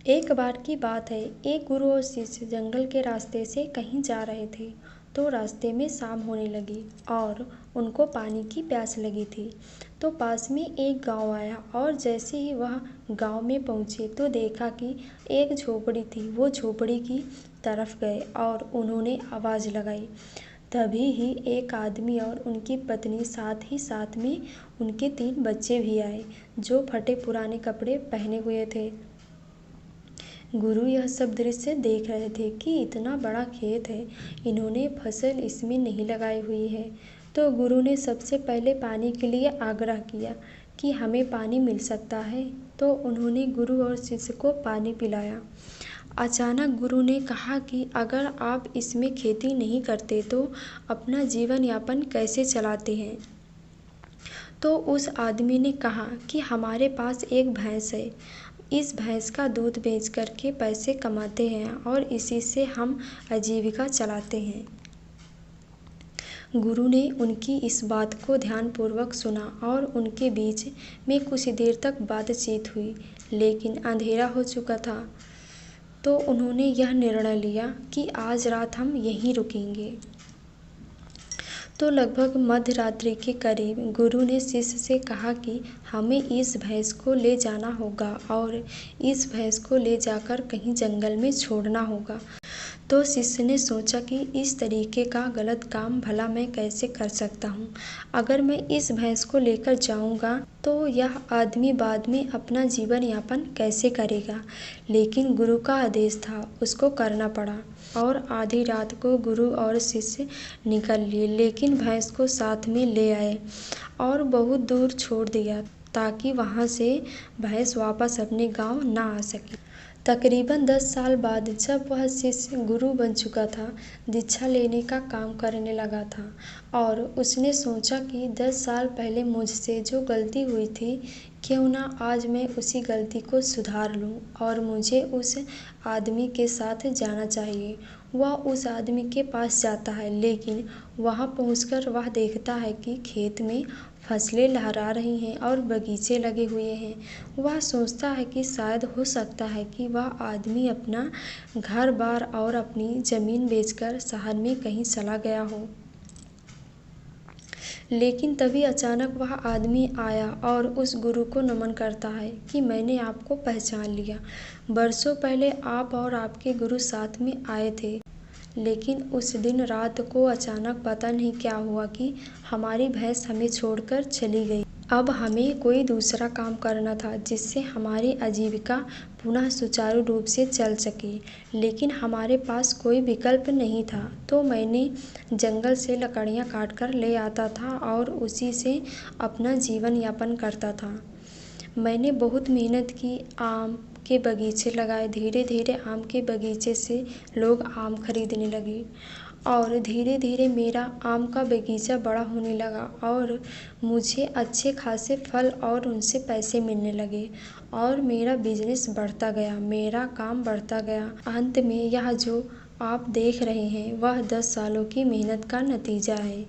एक बार की बात है, एक गुरु और शिष्य जंगल के रास्ते से कहीं जा रहे थे। तो रास्ते में शाम होने लगी और उनको पानी की प्यास लगी थी। तो पास में एक गांव आया और जैसे ही वह गांव में पहुंचे तो देखा कि एक झोपड़ी थी। वो झोपड़ी की तरफ गए और उन्होंने आवाज़ लगाई। तभी ही एक आदमी और उनकी पत्नी, साथ ही साथ में उनके 3 बच्चे भी आए, जो फटे पुराने कपड़े पहने हुए थे। गुरु यह सब दृश्य देख रहे थे कि इतना बड़ा खेत है, इन्होंने फसल इसमें नहीं लगाई हुई है। तो गुरु ने सबसे पहले पानी के लिए आग्रह किया कि हमें पानी मिल सकता है। तो उन्होंने गुरु और शिष्य को पानी पिलाया। अचानक गुरु ने कहा कि अगर आप इसमें खेती नहीं करते तो अपना जीवन यापन कैसे चलाते हैं। तो उस आदमी ने कहा कि हमारे पास एक भैंस है, इस भैंस का दूध बेच करके पैसे कमाते हैं और इसी से हम आजीविका चलाते हैं। गुरु ने उनकी इस बात को ध्यानपूर्वक सुना और उनके बीच में कुछ देर तक बातचीत हुई, लेकिन अंधेरा हो चुका था। तो उन्होंने यह निर्णय लिया कि आज रात हम यहीं रुकेंगे। तो लगभग मध्य रात्रि के करीब गुरु ने शिष्य से कहा कि हमें इस भैंस को ले जाना होगा और इस भैंस को ले जाकर कहीं जंगल में छोड़ना होगा। तो शिष्य ने सोचा कि इस तरीके का गलत काम भला मैं कैसे कर सकता हूँ। अगर मैं इस भैंस को लेकर जाऊँगा तो यह आदमी बाद में अपना जीवन यापन कैसे करेगा। लेकिन गुरु का आदेश था, उसको करना पड़ा। और आधी रात को गुरु और शिष्य निकल लिए, लेकिन भैंस को साथ में ले आए और बहुत दूर छोड़ दिया ताकि वहाँ से भैंस वापस अपने गांव ना आ सके। तकरीबन 10 साल बाद जब वह शिष्य गुरु बन चुका था, दीक्षा लेने का काम करने लगा था और उसने सोचा कि 10 साल पहले मुझसे जो गलती हुई थी, क्यों ना आज मैं उसी गलती को सुधार लूं और मुझे उस आदमी के साथ जाना चाहिए। वह उस आदमी के पास जाता है, लेकिन वहां पहुंचकर वह देखता है कि खेत में फसलें लहरा रही हैं और बगीचे लगे हुए हैं। वह सोचता है कि शायद हो सकता है कि वह आदमी अपना घर बार और अपनी ज़मीन बेचकर शहर में कहीं चला गया हो। लेकिन तभी अचानक वह आदमी आया और उस गुरु को नमन करता है कि मैंने आपको पहचान लिया। बरसों पहले आप और आपके गुरु साथ में आए थे, लेकिन उस दिन रात को अचानक पता नहीं क्या हुआ कि हमारी भैंस हमें छोड़कर चली गई। अब हमें कोई दूसरा काम करना था जिससे हमारी आजीविका पुनः सुचारू रूप से चल सके, लेकिन हमारे पास कोई विकल्प नहीं था। तो मैंने जंगल से लकड़ियाँ काटकर ले आता था और उसी से अपना जीवन यापन करता था। मैंने बहुत मेहनत की, आम के बगीचे लगाए। धीरे धीरे आम के बगीचे से लोग आम खरीदने लगे और धीरे धीरे मेरा आम का बगीचा बड़ा होने लगा और मुझे अच्छे खासे फल और उनसे पैसे मिलने लगे और मेरा बिजनेस बढ़ता गया, मेरा काम बढ़ता गया। अंत में यह जो आप देख रहे हैं वह 10 सालों की मेहनत का नतीजा है।